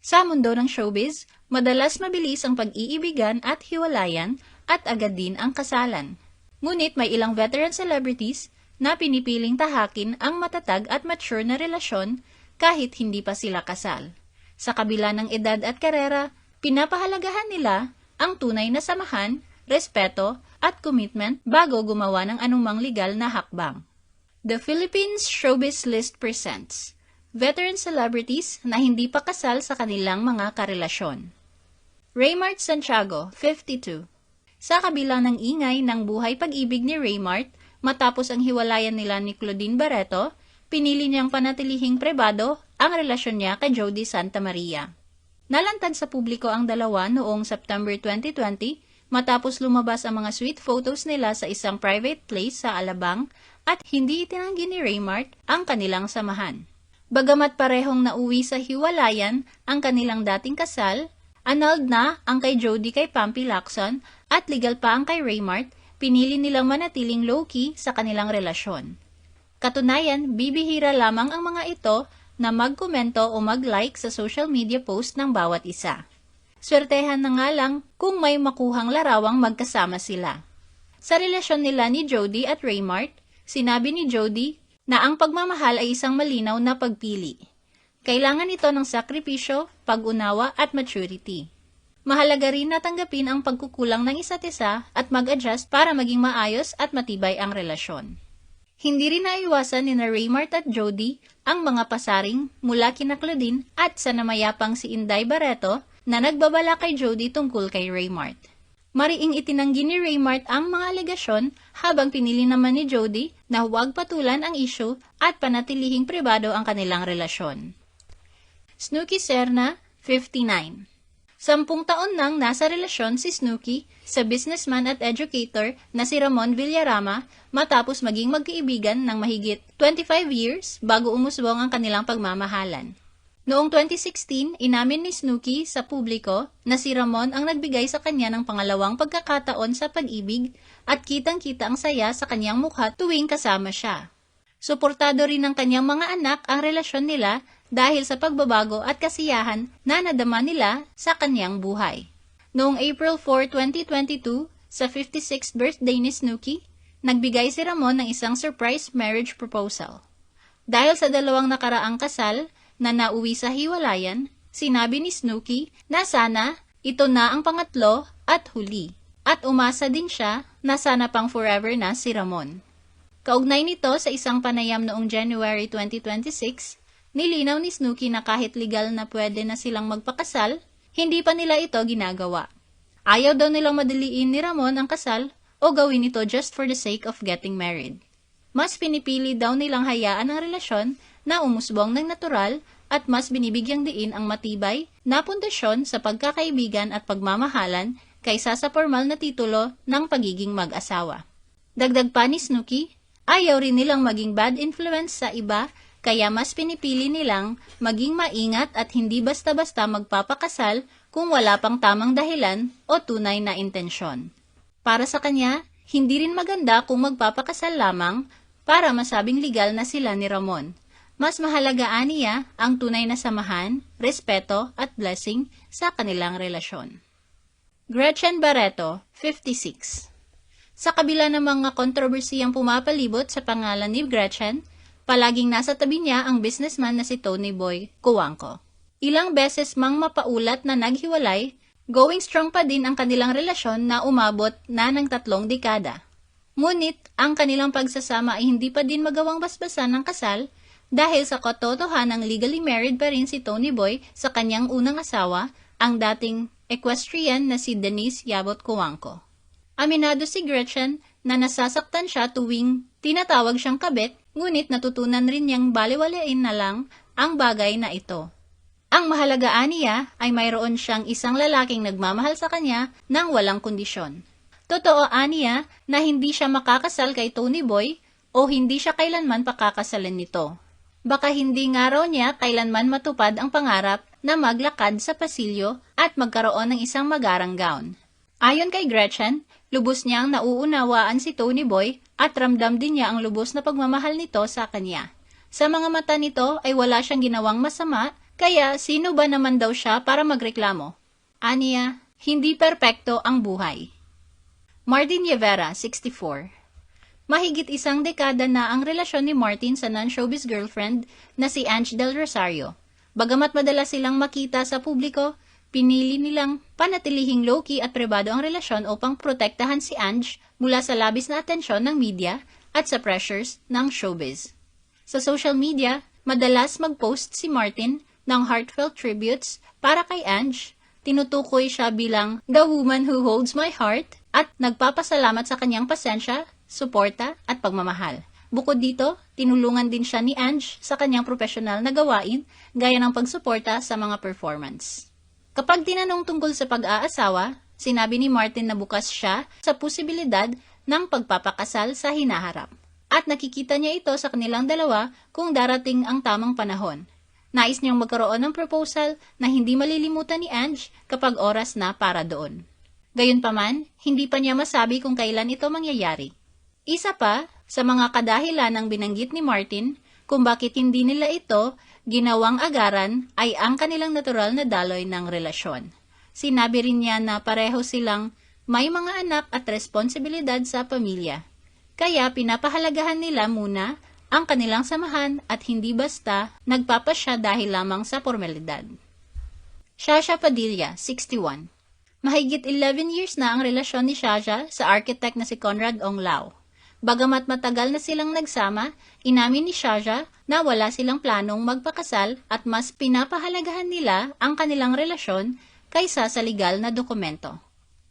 Sa mundo ng showbiz, madalas mabilis ang pag-iibigan at hiwalayan at agad din ang kasalan. Ngunit may ilang veteran celebrities na pinipiling tahakin ang matatag at mature na relasyon kahit hindi pa sila kasal. Sa kabila ng edad at karera, pinapahalagahan nila ang tunay na samahan, respeto, at commitment bago gumawa ng anumang legal na hakbang. The Philippines Showbiz List presents veteran celebrities na hindi pa kasal sa kanilang mga karelasyon. Raymart Santiago, 52. Sa kabila ng ingay ng buhay pag-ibig ni Raymart, matapos ang hiwalayan nila ni Claudine Barreto, pinili niyang panatilihing pribado ang relasyon niya kay Jody Santa Maria. Nalantad sa publiko ang dalawa noong September 2020 matapos lumabas ang mga sweet photos nila sa isang private place sa Alabang at hindi itinanggi ni Raymart ang kanilang samahan. Bagamat parehong nauwi sa hiwalayan ang kanilang dating kasal, annulled na ang kay Jody kay Pampi Lacson at legal pa ang kay Raymart, pinili nilang manatiling low-key sa kanilang relasyon. Katunayan, bibihira lamang ang mga ito na magkomento o mag-like sa social media post ng bawat isa. Swertehan na nga lang kung may makuhang larawang magkasama sila. Sa relasyon nila ni Jody at Raymart, sinabi ni Jody na ang pagmamahal ay isang malinaw na pagpili. Kailangan ito ng sakripisyo, pag-unawa at maturity. Mahalaga rin na tanggapin ang pagkukulang ng isa't isa at mag-adjust para maging maayos at matibay ang relasyon. Hindi rin naiwasan ni Raymart at Jody ang mga pasaring mula kina Claudine at sa namayapang si Inday Barreto na nagbabala kay Jody tungkol kay Raymart. Mariing itinanggi ni Raymart ang mga alegasyon habang pinili naman ni Jody na huwag patulan ang issue at panatilihing pribado ang kanilang relasyon. Snooki Serna, 59. 10 taon nang nasa relasyon si Snooki sa businessman at educator na si Ramon Villarama matapos maging magkaibigan ng mahigit 25 years bago umusbong ang kanilang pagmamahalan. Noong 2016, inamin ni Snooki sa publiko na si Ramon ang nagbigay sa kanya ng pangalawang pagkakataon sa pag-ibig at kitang-kita ang saya sa kanyang mukha tuwing kasama siya. Suportado rin ng kanyang mga anak ang relasyon nila dahil sa pagbabago at kasiyahan na nadama nila sa kanyang buhay. Noong April 4, 2022, sa 56th birthday ni Snooki, nagbigay si Ramon ng isang surprise marriage proposal. Dahil sa dalawang nakaraang kasal na nauwi sa hiwalayan, sinabi ni Snooki na sana ito na ang pangatlo at huli. At umasa din siya na sana pang forever na si Ramon. Kaugnay nito sa isang panayam noong January 2026, nilinaw ni Snooki na kahit legal na pwede na silang magpakasal, hindi pa nila ito ginagawa. Ayaw daw nilang madaliin ni Ramon ang kasal o gawin ito just for the sake of getting married. Mas pinipili daw nilang hayaan ang relasyon na umusbong ng natural at mas binibigyang diin ang matibay na pundasyon sa pagkakaibigan at pagmamahalan kaysa sa formal na titulo ng pagiging mag-asawa. Dagdag pa ni Snooki, ayaw rin nilang maging bad influence sa iba kaya mas pinipili nilang maging maingat at hindi basta-basta magpapakasal kung wala pang tamang dahilan o tunay na intensyon. Para sa kanya, hindi rin maganda kung magpapakasal lamang para masabing legal na sila ni Ramon. Mas mahalagaan niya ang tunay na samahan, respeto at blessing sa kanilang relasyon. Gretchen Barreto, 56. Sa kabila ng mga kontrobersiyang pumapalibot sa pangalan ni Gretchen, palaging nasa tabi niya ang businessman na si Tony Boy Cuangco. Ilang beses mang mapaulat na naghiwalay, going strong pa din ang kanilang relasyon na umabot na ng 3 dekada. Ngunit, ang kanilang pagsasama ay hindi pa din magawang basbasan ng kasal dahil sa katotohanang legally married pa rin si Tony Boy sa kanyang unang asawa, ang dating equestrian na si Denise Yabot Cuangco. Aminado si Gretchen na nasasaktan siya tuwing tinatawag siyang kabit, ngunit natutunan rin niyang baliwalain na lang ang bagay na ito. Ang mahalagaan niya ay mayroon siyang isang lalaking nagmamahal sa kanya nang walang kondisyon. Totoo aniya na hindi siya makakasal kay Tony Boy o hindi siya kailanman pakakasalan nito. Baka hindi nga raw niya kailanman matupad ang pangarap na maglakad sa pasilyo at magkaroon ng isang magarang gown. Ayon kay Gretchen, lubos niyang nauunawaan si Tony Boy at ramdam din niya ang lubos na pagmamahal nito sa kanya. Sa mga mata nito ay wala siyang ginawang masama Kaya sino ba naman daw siya para magreklamo? Aniya, hindi perpekto ang buhay. Martin Rivera, 64. Mahigit isang dekada na ang relasyon ni Martin sa non-showbiz girlfriend na si Ange Del Rosario. Bagamat madalas silang makita sa publiko, pinili nilang panatilihing low-key at pribado ang relasyon upang protektahan si Ange mula sa labis na atensyon ng media at sa pressures ng showbiz. Sa social media, madalas mag-post si Martin ng heartfelt tributes para kay Ange. Tinutukoy siya bilang the woman who holds my heart at nagpapasalamat sa kanyang pasensya, suporta at pagmamahal. Bukod dito, tinulungan din siya ni Ange sa kanyang profesional na gawain gaya ng pagsuporta sa mga performance. Kapag tinanong tungkol sa pag-aasawa, sinabi ni Martin na bukas siya sa posibilidad ng pagpapakasal sa hinaharap. At nakikita niya ito sa kanilang dalawa kung darating ang tamang panahon. Nais niyang magkaroon ng proposal na hindi malilimutan ni Ange kapag oras na para doon. Gayunpaman, hindi pa niya masabi kung kailan ito mangyayari. Isa pa sa mga kadahilan ng binanggit ni Martin kung bakit hindi nila ito ginawang agaran ay ang kanilang natural na daloy ng relasyon. Sinabi rin niya na pareho silang may mga anak at responsibilidad sa pamilya. Kaya pinapahalagahan nila muna ang kanilang samahan at hindi basta nagpapasya dahil lamang sa formalidad. Shasha Padilla, 61. Mahigit 11 years na ang relasyon ni Shasha sa architect na si Conrad Ong Lao. Bagamat matagal na silang nagsama, inamin ni Shasha na wala silang planong magpakasal at mas pinapahalagahan nila ang kanilang relasyon kaysa sa legal na dokumento.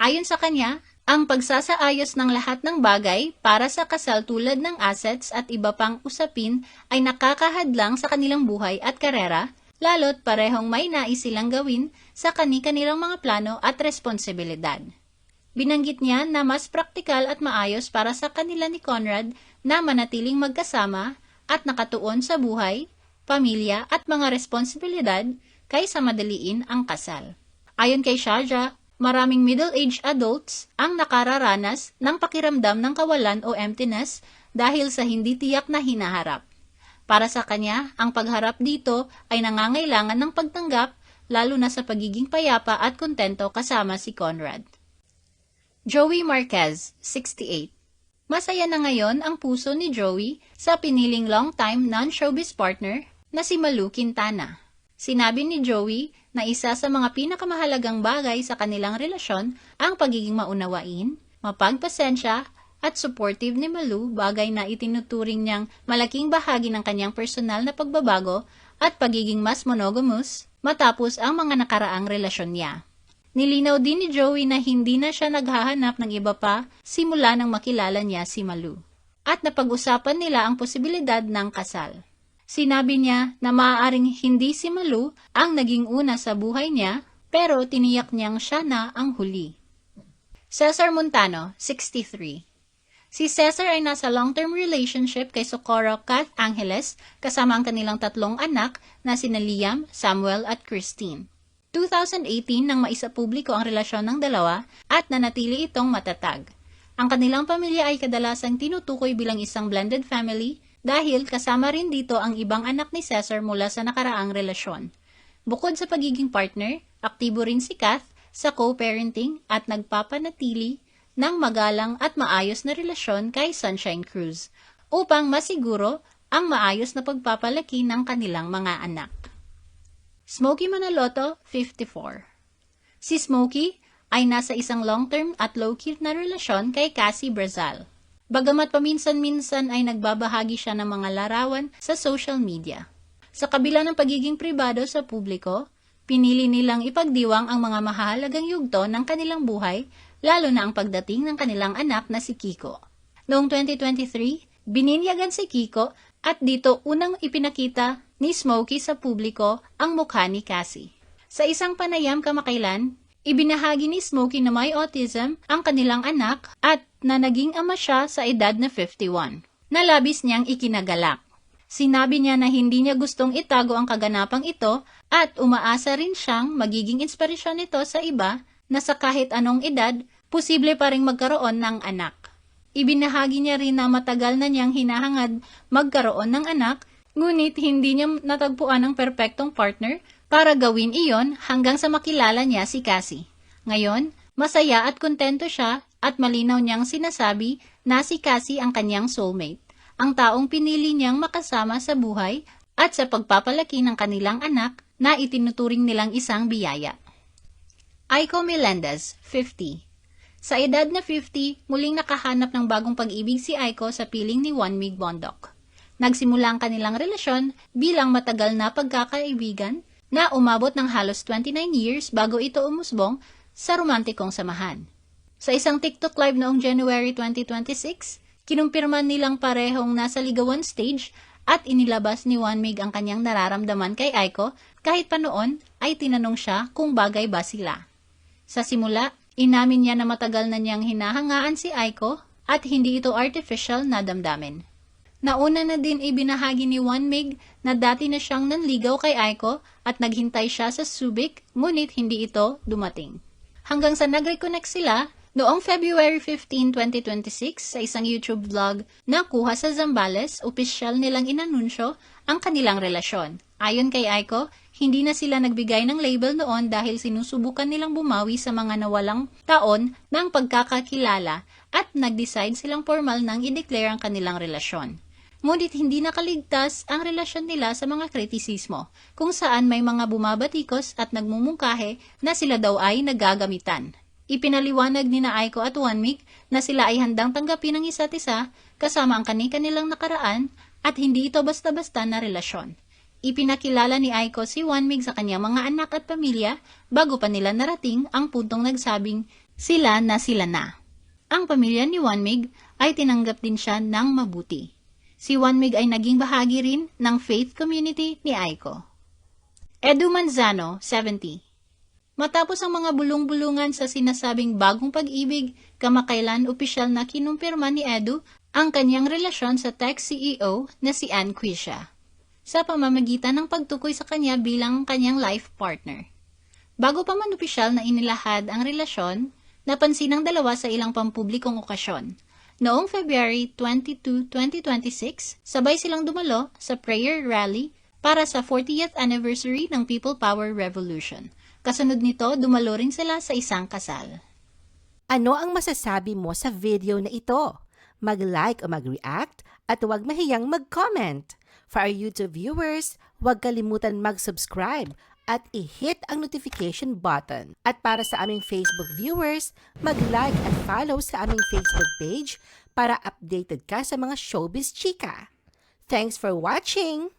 Ayon sa kanya, ang pagsasaayos ng lahat ng bagay para sa kasal tulad ng assets at iba pang usapin ay nakakahadlang sa kanilang buhay at karera, lalo't parehong may nais silang gawin sa kani-kanilang mga plano at responsibilidad. Binanggit niya na mas praktikal at maayos para sa kanila ni Conrad na manatiling magkasama at nakatuon sa buhay, pamilya at mga responsibilidad kaysa madaliin ang kasal. Ayon kay Shasha, maraming middle-aged adults ang nakararanas ng pakiramdam ng kawalan o emptiness dahil sa hindi tiyak na hinaharap. Para sa kanya, ang pagharap dito ay nangangailangan ng pagtanggap lalo na sa pagiging payapa at kontento kasama si Conrad. Joey Marquez, 68. Masaya na ngayon ang puso ni Joey sa piniling long-time non-showbiz partner na si Malu Quintana. Sinabi ni Joey na isa sa mga pinakamahalagang bagay sa kanilang relasyon ang pagiging maunawain, mapagpasensya at supportive ni Malu, bagay na itinuturing niyang malaking bahagi ng kanyang personal na pagbabago at pagiging mas monogamous matapos ang mga nakaraang relasyon niya. Nilinaw din ni Joey na hindi na siya naghahanap ng iba pa simula nang makilala niya si Malu. At napag-usapan nila ang posibilidad ng kasal. Sinabi niya na maaaring hindi si Malu ang naging una sa buhay niya, pero tiniyak niyang siya na ang huli. Cesar Montano, 63. Si Cesar ay nasa long-term relationship kay Socorro Cat Angeles kasama ang kanilang 3 anak na sina Liam, Samuel at Christine. 2018 nang maisapubliko ang relasyon ng dalawa at nanatili itong matatag. Ang kanilang pamilya ay kadalasang tinutukoy bilang isang blended family dahil kasama rin dito ang ibang anak ni Cesar mula sa nakaraang relasyon. Bukod sa pagiging partner, aktibo rin si Kath sa co-parenting at nagpapanatili ng magalang at maayos na relasyon kay Sunshine Cruz upang masiguro ang maayos na pagpapalaki ng kanilang mga anak. Smokey Manaloto, 54. Si Smokey ay nasa isang long-term at low-key na relasyon kay Cassie Brazal. Bagamat paminsan-minsan ay nagbabahagi siya ng mga larawan sa social media. Sa kabila ng pagiging pribado sa publiko, pinili nilang ipagdiwang ang mga mahalagang yugto ng kanilang buhay, lalo na ang pagdating ng kanilang anak na si Kiko. Noong 2023, bininyagan si Kiko at dito unang ipinakita ni Smokey sa publiko ang mukha ni Cassie. Sa isang panayam kamakailan, ibinahagi ni Smokey na may autism ang kanilang anak at na naging ama siya sa edad na 51, na labis niyang ikinagalak. Sinabi niya na hindi niya gustong itago ang kaganapang ito at umaasa rin siyang magiging inspirasyon nito sa iba na sa kahit anong edad, posible pa ring magkaroon ng anak. Ibinahagi niya rin na matagal na niyang hinahangad magkaroon ng anak, ngunit hindi niya natagpuan ang perpektong partner para gawin iyon hanggang sa makilala niya si Cassie. Ngayon, masaya at kontento siya at malinaw niyang sinasabi na si Cassie ang kanyang soulmate, ang taong pinili niyang makasama sa buhay at sa pagpapalaki ng kanilang anak na itinuturing nilang isang biyaya. Aiko Melendez, 50. Sa edad na 50, muling nakahanap ng bagong pag-ibig si Aiko sa piling ni Juanmig Bondoc. Nagsimula ang kanilang relasyon bilang matagal na pagkakaibigan na umabot ng halos 29 years bago ito umusbong sa romantikong samahan. Sa isang TikTok live noong January 2026, kinumpirman nilang parehong nasa ligawan stage at inilabas ni Juanmig ang kanyang nararamdaman kay Aiko kahit pa noon ay tinanong siya kung bagay ba sila. Sa simula, inamin niya na matagal na niyang hinahangaan si Aiko at hindi ito artificial na damdamin. Nauna na din ibinahagi ni Juanmig na dati na siyang nanligaw kay Aiko at naghintay siya sa Subic ngunit hindi ito dumating. Hanggang sa nag-reconnect sila noong February 15, 2026 sa isang YouTube vlog na kuha sa Zambales, opisyal nilang inanunsyo ang kanilang relasyon. Ayon kay Aiko, hindi na sila nagbigay ng label noon dahil sinusubukan nilang bumawi sa mga nawalang taon ng pagkakakilala at nag-decide silang formal nang i-declare ang kanilang relasyon. Ngunit hindi nakaligtas ang relasyon nila sa mga kritisismo, kung saan may mga bumabatikos at nagmumungkahe na sila daw ay naggagamitan. Ipinaliwanag ni na Aiko at Juanmig na sila ay handang tanggapin ang isa't isa kasama ang kanilang nakaraan at hindi ito basta-basta na relasyon. Ipinakilala ni Aiko si Juanmig sa kanyang mga anak at pamilya bago pa nila narating ang puntong nagsabing sila na. Ang pamilya ni Juanmig ay tinanggap din siya ng mabuti. Si Juanmig ay naging bahagi rin ng faith community ni Aiko. Edu Manzano, 70. Matapos ang mga bulong-bulungan sa sinasabing bagong pag-ibig, kamakailan opisyal na kinumpirma ni Edu ang kanyang relasyon sa tech CEO na si Ann Quisha, sa pamamagitan ng pagtukoy sa kanya bilang kanyang life partner. Bago pa man opisyal na inilahad ang relasyon, napansin ng dalawa sa ilang pampublikong okasyon. Noong February 22, 2026, sabay silang dumalo sa prayer rally para sa 40th anniversary ng People Power Revolution. Kasunod nito, dumalo rin sila sa isang kasal. Ano ang masasabi mo sa video na ito? Mag-like o mag-react at huwag mahiyang mag-comment. For our YouTube viewers, huwag kalimutan mag-subscribe at i-hit ang notification button. At para sa aming Facebook viewers, mag-like at follow sa aming Facebook page para updated ka sa mga showbiz chika. Thanks for watching!